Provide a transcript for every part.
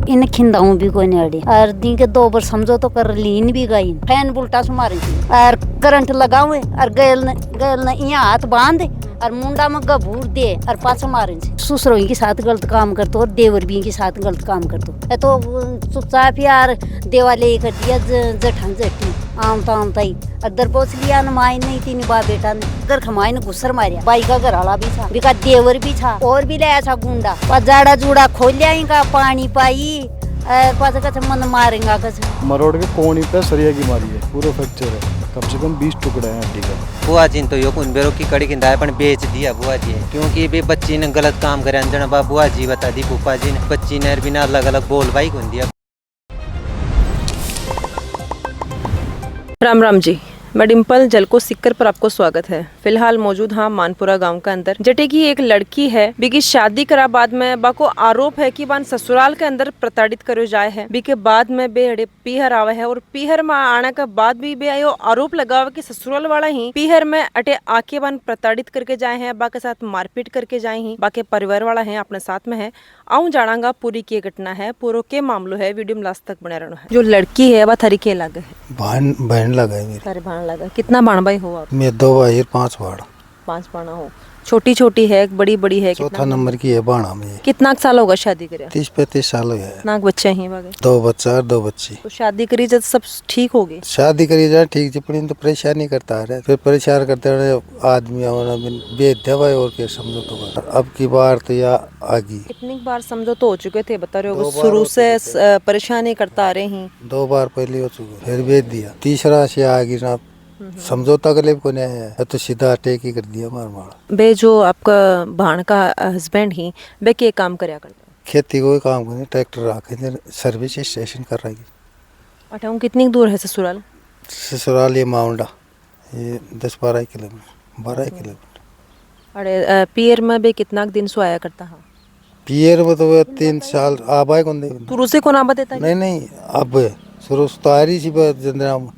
इन खिंदाऊं भी कोई नहीं और दी के 2 बार समझो तो कर लीन भी गई फैन बुलटा से मारे और करंट लगावे और गैल ने यहाँ हाथ बांध और मुंडा में गबूर दे और पाछा मारे ससुरों के साथ गलत काम करते और देवर भी के साथ गलत काम करते तो चुपचाप यार देवाले कर दिया जठन जटी आमता ही अदर पोछ लिया न माई नहीं तीन बा बेटा ने घर खमाई ने घुसर मारिया बाई का घर आला भी था बिका देवर भी था और भी ले ऐसा गुंडा जाड़ा जूड़ा खोलिया का पानी पाई पास का मन मारेगा कैसे मरोड़ के कोनी पे सरिया की मारी है पूरा फ्रैक्चर है कम से कम 20 टुकड़े हैं हड्डी का। बुआ जी तो यो कुन बेरो की कड़ी किंदा पण बेच दिया बुआ जी क्योंकि बे बच्ची ने गलत काम करे अंजन बा बुआ जी बता दी फूफा जी ने बच्ची ने बिना अलग अलग बोल बाई कुन दिया। राम राम जी, मैं डिम्पल जलको सिक्कर पर आपको स्वागत है। फिलहाल मौजूद हाँ मानपुरा गांव के अंदर जटे की एक लड़की है बीकी शादी करा बाद में बाको आरोप है कि बान ससुराल के अंदर प्रताड़ित करो जाए है बीके बाद में बे पीहर आवे है और पीहर में आने के बाद भी बे आयो आरोप लगावे कि ससुराल वाला ही पीहर में अटे आके बान प्रताड़ित करके जाए हैं बाके साथ मारपीट करके जाए ही बाके परिवार वाला है अपने साथ में है। आऊँ जानांगा पूरी की घटना है पूरो के मामलो है वीडियो में लास्ट तक बने रहना है। जो लड़की है वह थरी के लगे है बहन लगा है मेरे भाण लगा। कितना भाण भाई हो आप? मैं 2 भाई 5 भाड़ 5 भाणा हो। छोटी छोटी है बड़ी बड़ी है? चौथा नंबर की है बाणा में। कितना साल होगा शादी करे? 30-35 साल हो गया। नाक बच्चे ही बागे? 2 बच्चा और 2 बच्ची। तो शादी करी जब सब ठीक हो गई? शादी करी जाए ठीक जी तो परेशानी करता है फिर परेशान करते रहे आदमी बेच दवाई और क्या समझो तो अब की बार तो या आगी कितनी बार समझो तो हो चुके थे बता रहे हो शुरू से परेशानी करता आ रहे हैं। 2 बार पहले हो चुके फिर बेच दिया तीसरा से आगी ना समझौता के लिए को नहीं है तो सीधा अटैक ही कर दिया मार बे। जो आपका भाण का हस्बैंड ही बे के काम करया करता? खेती को काम करने ट्रैक्टर रखे सर्विस स्टेशन कर रही। अठाऊं कितनी दूर है ससुराल? ससुराल ये माउंडा ये 10-12 किलोमीटर 12 किलोमीटर। अरे पियर में बे कितना दिन सो आया करता है? पियर में तो 3 साल आबाई कौन दे शुरू से कौन आबा देता? नहीं अब शुरू से तो आ रही थी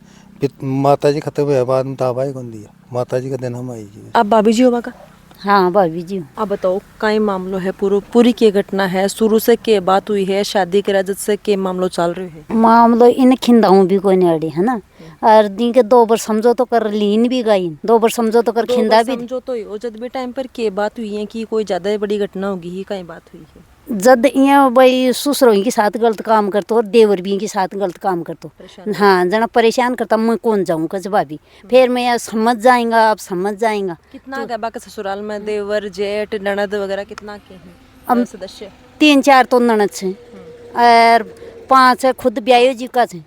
माता जी खत्म हुआ बाद में ताबाई कौन दिया माता जी का दिन हम आई जी। अब भाभी जी होगा का? हाँ भाभी जी। अब बताओ कई मामलो है पूरी की घटना है शुरू से के बात हुई है शादी के राजत से के मामलो चल रहे है मामलो इन खिंदाऊं भी कोई नहीं है ना और दी के 2 बार समझो तो कर लीन भी गई 2 बार समझो तो कर खिंदा भी समझो तो हो जब भी टाइम पर के बात हुई है कि कोई ज्यादा बड़ी घटना होगी ही कई बात हुई है जद यहाँ भाई ससुरों के साथ गलत काम करते और देवर भी के साथ गलत काम करते हाँ जना परेशान करता मैं कौन जाऊँ कच भाभी फिर मैं समझ जाएगा आप समझ जाएगा। कितना तो, बाकी ससुराल में देवर जेठ ननद वगैरह कितना के हैं सदस्य? 3-4 तो ननद से और 5 खुद ब्याह जी का है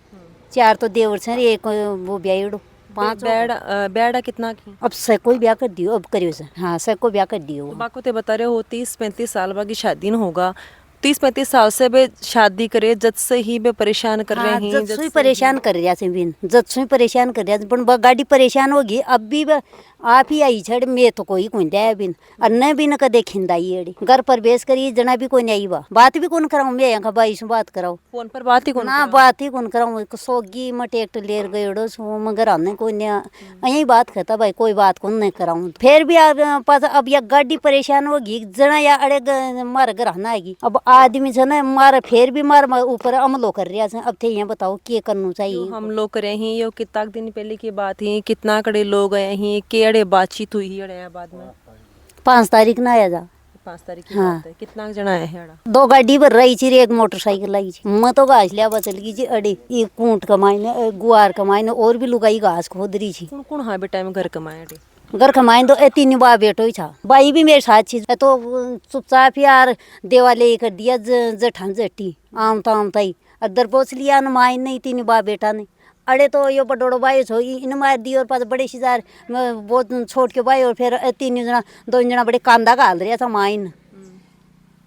4 तो देवर से एक वो ब्याह 5 बेड़ा कितना की? अब से कोई ब्याह कर दियो अब करियो से हाँ से को ब्याह कर दियो। बाको ते बता रहे हो 30-35 साल बाद की शादी न होगा 30-35 साल से बे शादी करे जद से ही बे परेशान कर रहे हैं जद से परेशान कर रहा से बिन जद से परेशान कर रहा पण गाड़ी परेशान होगी अब भी आप ही आई छड़ मैं तो कोई कोई दे बिन और न भी न कदे खिंदाई एड़ी घर पर बेस करी जना भी कोई नहीं बा बात भी कौन कराऊं मैं यहाँ बाई से बात कराऊं फोन पर बात ही कौन ना बात ही कौन कराऊं सोगी मैं ट्रैक्टर लेर गयो सो मगर आने कोई यही बात कहता भाई कोई बात कौन नहीं कराऊं फिर भी पास अब या गाड़ी परेशान होगी जना या अड़े मार घर आना आएगी अब आदमी से ना मार फिर भी मार ऊपर अमलो कर रहा है अब थे यहाँ बताओ क्या करना चाहिए हम लोग करे ही यो कितना दिन पहले की बात ही कितना कड़े लोग आए ही के अड़े बातचीत हुई ही अड़े बाद में 5 तारीख ना आया जा 5 तारीख की बात है। कितना जना आए हैं? 2 गाड़ी पर रही थी एक मोटरसाइकिल आई थी मैं तो घास लिया बचल गई जी अड़े एक कूट कमाई ने गुआर कमाई ने और भी लुगाई घास खोद रही थी कौन हाँ बेटा में घर कमाए अड़े घर कमाई तो 3 बा बेटो ही था भाई भी मेरे साथ थी तो चुपचाप यार देवाले कर दिया जठन जटी आमता ही अदर पोछ लिया न माई नहीं 3 बा बेटा ने अड़े तो यो बडोड़ो भाई हो इन मार दी और पास बड़े शिजार बहुत छोट के भाई और फिर 3 जना 2 जना बड़े कांदा घाल रहा था माइन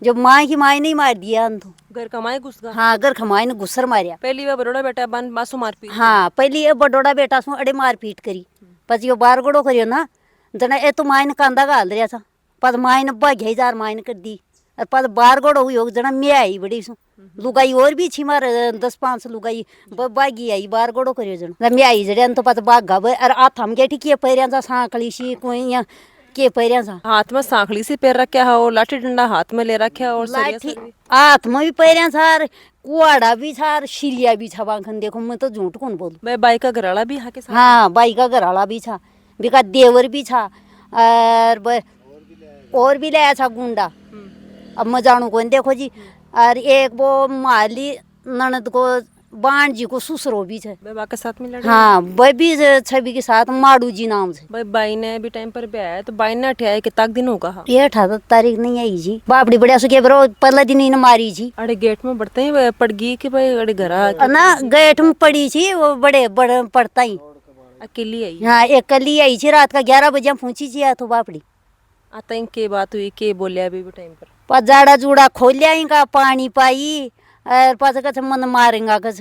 जो माँ की माई नहीं मार दिया तो घर कमाए घुस गया। हाँ घर कमाई ने घुसर मारिया पहली बार बड़ोड़ा बेटा बन बासु मारपीट हाँ पहली ये बडोड़ा बेटा सु अड़े मारपीट करी पस यो बार गड़ो करियो ना जना ए तो माइन कांदा घाल रहा था पस माइन भाग्य 1000 माइन कर दी और पस बार गड़ो हुई हो जना मैं आई बड़ी सु लुगाई और भी छी मार 10-5 लुगाई बागी आई बार गड़ो करियो जना मैं आई जड़े तो पस बागा और आ थम गया ठीक है पैरिया सांकली सी कोई के पैरिया सा हाथ में सांखली सी पैर रखा है और लाठी डंडा हाथ में ले रखा है और सरिया लाठी सर भी। हाथ में भी पैरिया सार कुआड़ा भी छार शिलिया भी छा बाखन देखो मैं तो झूठ कौन बोलूं। भाई बाई का घराड़ा भी यहाँ के साथ। हाँ बाई का घराला भी छा बिका देवर भी छा और भी लाया छा गुंडा। अब मैं जानू कौन देखो जी और एक वो माली ननद को बाण जी को सुसरो भी है। भाई बा के साथ में लड़े। हाँ वह भी छवि के साथ माड़ू जी नाम से। भाई बाई ने भी टाइम पर ब्याह है तो बाई ने अठिया कितना दिन होगा। हाँ। ये 18 तारीख नहीं आई जी बापड़ी बढ़िया सुखे बरो पहला दिन ही मारी जी। अरे गेट में बढ़ते ही पड़ गई कि भाई अरे घर ना गेट में पड़ी थी वो बड़े पड़ता ही अकेली आई। हाँ एक कली आई थी रात का 11 बजे पहुंची जी तो बापड़ी आता के बात हुई के बोलिया अभी भी टाइम पर पर जाड़ा जूड़ा खोलिया इनका पानी पाई और पास कछ मन मारेगा कछ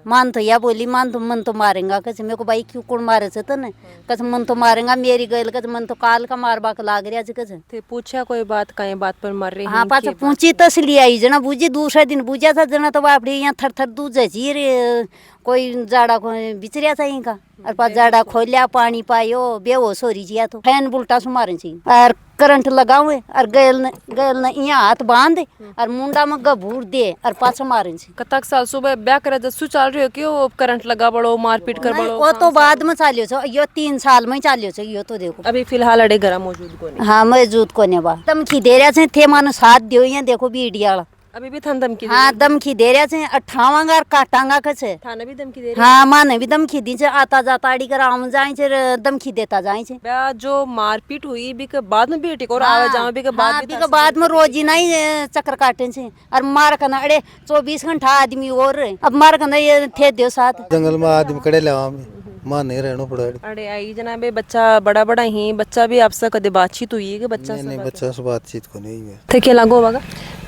मान तो या बोली मान तो मन तो मारेगा कछ मेरे को भाई क्यों कौन मारे से तो न कछ मन तो मारेगा मेरी गैल कछ मन तो काल का मारबा का लाग रहा कछ थे पूछा कोई बात कहीं बात पर मर रही हाँ पास पूछी तसली आई जना बुझी दूसरे दिन बुझा था जना तो बापड़ी यहाँ थर थर दूध जी रे कोई जाड़ा को बिचरिया था इनका और पास जाड़ा खोलिया पानी पायो बेहोश हो रही जिया तो फैन बुलटा सु मारे छी और करंट लगावे और गैल ने यहाँ हाथ बांध और मुंडा में गभूर दे और पास मारे छी। कतक साल सुबह ब्याह करे जसु चल रही हो कि वो करंट लगा बड़ो मारपीट कर बड़ो। वो तो बाद में चालियो छो यो 3 साल में चालियो छो यो तो देखो अभी फिलहाल अड़े घर मौजूद को नहीं। हाँ मौजूद को ने बा धमकी दे रहा छे थे मानो साथ दियो यहाँ देखो बीडिया अभी भी थान धमकी हाँ धमकी दे रहा छे अठावांगा काटांगा कछे थाने भी धमकी दे रही। हाँ माने भी धमकी दी छे आता जाता आड़ी कर आम जाए छे धमकी देता जाए छे। ब्याह जो मारपीट हुई भी के बाद में बेटी को और आवे जावे भी के बाद भी के बाद में रोज ही नहीं चक्कर काटे छे और मार कना अड़े 24 घंटा आदमी और अब मार कना ये थे दो साथ जंगल में आदमी कड़े लेवा में मां नहीं रहना पड़ा। अरे आई जनाबे बच्चा बड़ा ही बच्चा भी आपसे कदे बातचीत हुई है कि बच्चा नहीं बच्चा से बातचीत को नहीं है थे क्या लागो होगा।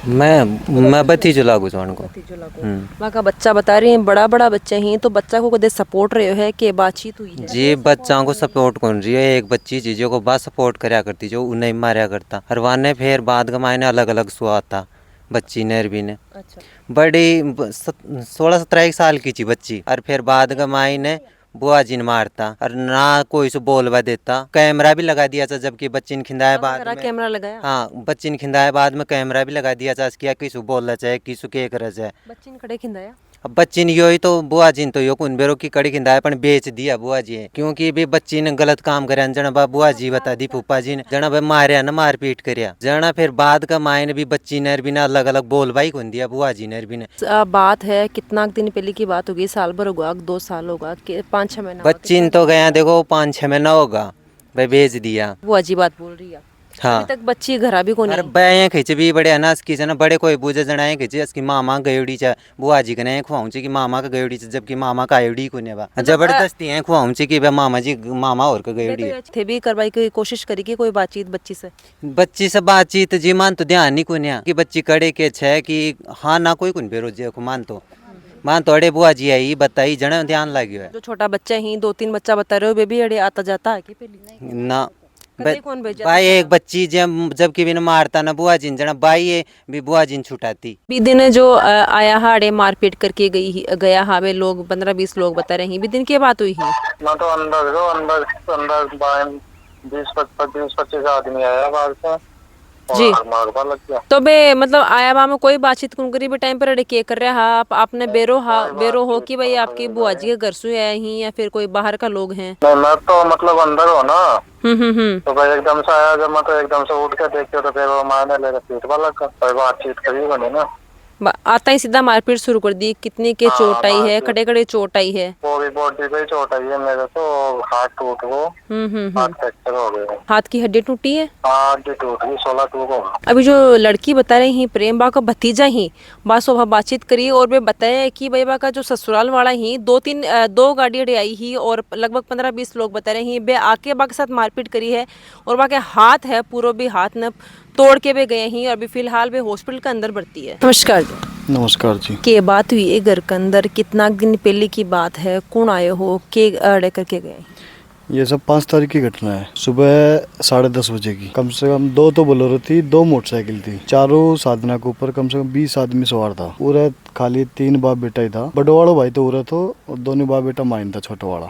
मैं भतीजो लागू छो उनको। वहाँ का बच्चा बता रही है बड़ा बच्चा ही तो बच्चा को कदे सपोर्ट रहे है कि बातचीत हुई है जी बच्चों को सपोर्ट कौन रही है एक बच्ची चीजों को बस सपोर्ट करया करती जो उन्हें मारया करता और वाने फिर बाद का मायने अलग अलग स्वाद था बच्ची ने ने अच्छा बड़ी 16-17 साल की थी बच्ची और फिर बाद का मायने बुआ जी ने मारता और ना कोई से बोलवा देता कैमरा भी लगा दिया था जबकि बच्ची ने खिंदाया बाद में कैमरा लगाया। हाँ बच्ची ने खिंदाया बाद में कैमरा भी लगा दिया था क्या किसु बोलना चाहे किसु के करे चाहे बच्ची ने खड़े खिंदाया। अब बच्ची ने यो ही तो बुआ जी ने तो यो कुन बेरो की कड़ी खिंदाया पण बेच दिया बुआ जी क्योंकि भी बच्ची ने गलत काम करे जना बा बुआ जी बता दी फूफा जी ने जना भाई मारिया ना मारपीट करया जना फिर बाद का मायने भी बच्ची ने भी ना अलग अलग बोलवाई कौन दिया बुआ जी ने भी ने बात है कितना दिन पहले की बात होगी साल भर होगा 2 साल होगा 5-6 महीना बच्ची ने तो गया देखो 5-6 महीना होगा भाई बेच दिया बुआ जी बात बोल रही है। हाँ अभी तक बच्ची घरा भी कोनी अरे बया खींचे भी बड़े अनाज की ना बड़े कोई बूझे जनाए खींचे इसकी मामा गयोड़ी चा बुआ जी कने खुआऊं कि मामा का गयोड़ी चा जबकि मामा का आयोडी को नेबा जबरदस्ती है खुआऊं कि मामा जी मामा और का गयोड़ी थे भी करवाई की कोशिश करी कि कोई बातचीत बच्ची से बातचीत जी मान तो ध्यान नहीं कुनिया कि बच्ची कड़े के छे कि हाँ ना कोई कुन बेरोजे मान तो अड़े बुआ जी आई बताई जने ध्यान लगी है जो छोटा बच्चा ही 2-3 बच्चा बता रहे हो बेबी अड़े आता जाता है कि पहले ना कौन भेजा भाई एक बच्ची जबकि बिन मारता ना बुआ जी जना बाई भी बुआ जी छुटाती बी दिन जो आया हाड़े मारपीट करके गया हाँ वे लोग 15-20 लोग बता रहे हैं बी दिन की बात हुई है। मैं तो अंदर 20-25 आदमी आया बाहर से जी मारवा लग गया तो बे मतलब आया बा में कोई बातचीत कौन करी बे टाइम पर अड़े के कर रहा आपने बेरो हो कि भाई आपकी बुआ जी के घर से आए ही या फिर कोई बाहर का लोग हैं। नहीं मैं तो मतलब अंदर हो ना हम्म। तो भाई एकदम से आया जब मैं तो एकदम से उठ के देखते तो फिर वो मारने लगा पीटवा लगा भाई बातचीत करी बनी ना आता ही सीधा मारपीट शुरू कर दी कितनी के चोट आई है खड़े चोट आई है पूरी बॉडी पे चोट आई है मेरे तो हाथ टूट गो हाथ फ्रैक्चर हो गया हाथ की हड्डी टूटी है हड्डी टूट गई 16 टूट गो। अभी जो लड़की बता रही है प्रेम बा का भतीजा ही बस वो बातचीत करी और वे बताया कि भाई बा का जो ससुराल वाला ही 2 गाड़ी आई ही और लगभग 15-20 लोग बता रहे हैं बे आके बा के साथ मारपीट करी है और बा के हाथ है पूरा भी हाथ न तोड़ के वे गए ही और अभी फिलहाल वे हॉस्पिटल के अंदर भर्ती है। नमस्कार जी के बात हुई है घर के अंदर कितना दिन पहले की बात है कौन आए हो के अड़े करके गए ये सब 5 तारीख की घटना है। सुबह 10:30 बजे की। कम से कम 2 तो बोलेरो थी, 2 मोटरसाइकिल थी। चारों साधना के ऊपर कम से कम 20 आदमी सवार था। पूरा खाली 3 बाप बेटा ही था। बड़ो वाला भाई तो उरा तो, और दोनों बाप बेटा माइन था, छोटा वाला।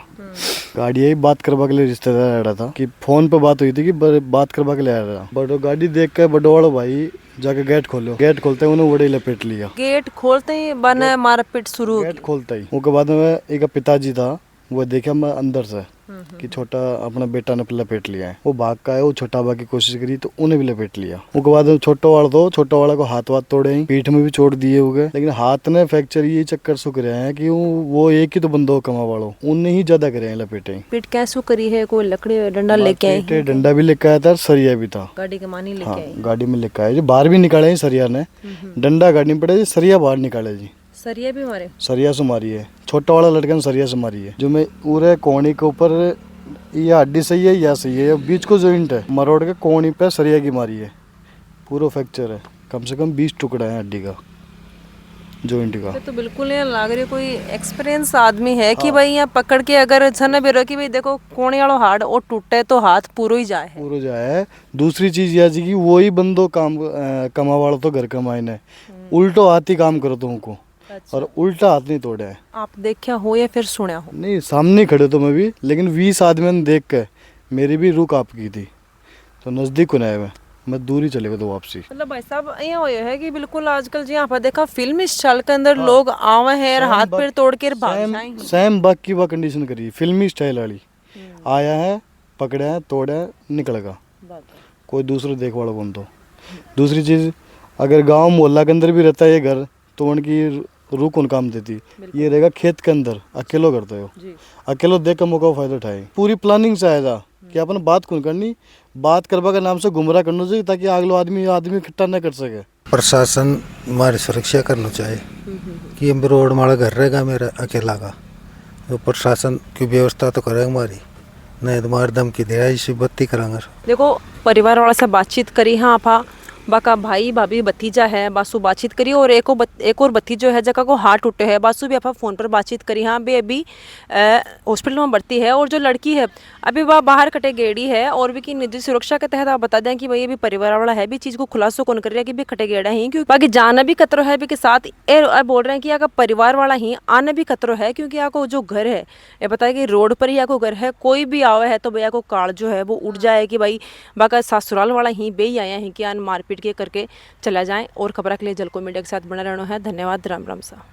गाड़ी यही बात करवा के लिए रिश्तेदार आ रहा था कि फोन पे बात हुई थी कि बात करवा के लिए आ रहा। बड़ो गाड़ी देख के बड़ो वाला भाई जाके गेट खोलो। गेट खोलते ही उन्हें बड़े लपेट लिया। गेट खोलते ही बन मारपीट शुरू हो गेट खोलता ही उसके बाद में एक पिताजी था, वो देखा मैं अंदर से कि छोटा अपना बेटा ने लपेट लिया है। वो भाग का है, वो छोटा भाग की कोशिश करी तो उन्हें भी लपेट लिया। उसके बाद छोटा वाला को हाथ तोड़े ही, पीठ में भी चोट दिए हुए, लेकिन हाथ ने फ्रैक्चर ये चक्कर सो करे हैं कि वो एक ही तो बंदो कमा वालों उन्हें ही ज्यादा करे हैं लपेटे। पीट कैसो करी है? कोई लकड़ी डंडा लेके आए? डंडा भी लेके आया था, सरिया भी था। गाड़ी के मानी लेके हाँ, आए? गाड़ी में लेके आए जी। बाहर भी निकाले सरिया ने, डंडा गाड़ी में पड़े जी, सरिया बाहर निकाले जी। सरिया भी मारे? सरिया से मारी है। छोटा वाला लड़का ने सरिया से मारी है। जो मैं पूरे कोनी के ऊपर, ये हड्डी सही है या सही है, बीच को जॉइंट है, मरोड़ के कोनी पे सरिया की मारी है। पूरा फ्रैक्चर है, कम से कम 20 टुकड़ा है हड्डी का, जॉइंट का। तो बिल्कुल यहाँ लाग रही कोई एक्सपीरियंस आदमी है कि भाई यहाँ पकड़ के अगर छन भी रखी भाई देखो कोने वाला हार्ड और टूटे तो हाथ पूरा ही जाए है। पूरा जाए। दूसरी चीज यह जी कि वही बंदो काम कमा वाला तो घर कमाए ने, उल्टो हाथ ही काम करो तुमको। अच्छा। और उल्टा हाथ नहीं तोड़ा है। आप देखा हो या फिर सुना हो? नहीं, सामने खड़े तो मैं भी, लेकिन 20 आदमी ने देख के मेरी भी रूह कांप की थी। तो नजदीक को नहीं, मैं दूर ही चले गए तो वापसी। मतलब भाई साहब यहाँ हो है कि बिल्कुल आजकल जी यहाँ पर देखा फिल्म स्टाइल के अंदर लोग आवे हैं और हाथ पैर तोड़ के भाग जाए। सेम बाग की वह कंडीशन करी, फिल्मी स्टाइल वाली। आया है, पकड़ा है, तोड़ा है, निकल गया। कोई दूसरा देख वाला कौन। तो दूसरी चीज, अगर गांव मोहल्ला के अंदर भी रहता है ये घर तो उनकी रूह कौन काम देती। ये रहेगा खेत के अंदर, अकेलो करते हो, अकेलो देख कर मौका फायदा उठाए। पूरी प्लानिंग से आया था कि अपन बात कौन करनी, बात करवा के नाम से गुमराह करना चाहिए ताकि अगलो आदमी इकट्ठा न कर सके। प्रशासन हमारी सुरक्षा करना चाहिए कि हम रोड माड़ा घर रहेगा मेरा अकेला का, तो प्रशासन की व्यवस्था तो करेगा हमारी, नहीं तो हमारे धमकी दे इसी बत्ती करांगे। देखो परिवार वाला से बातचीत करी हाँ आपा बाका भाई भाभी भतीजा है बासु बातचीत करी और एक और भतीजो है जगह को हाथ टूटे है बासु भी आप फोन पर बातचीत करी हाँ बे अभी हॉस्पिटल में भर्ती है। और जो लड़की है अभी वह बाहर कटे गेड़ी है और भी की निजी सुरक्षा के तहत आप बता दें कि भाई अभी परिवार वाला है भी चीज़ को खुलासो कौन कर रहा है कि भी कटे गेड़ा ही क्योंकि बाकी जाना भी खतरो है भी के साथ बोल रहे हैं कि अगर परिवार वाला ही आना भी खतरो है क्योंकि आपको जो घर है ये बताया कि रोड पर ही आपको घर है, कोई भी आवे है तो भैया को कार्ड जो है वो उठ जाए कि भाई बाका ससुराल वाला ही बे ही आया है कि आन मारपीट के करके चला जाए। और खबर के लिए जलको मीडिया के साथ बना रहना है। धन्यवाद। राम राम सा।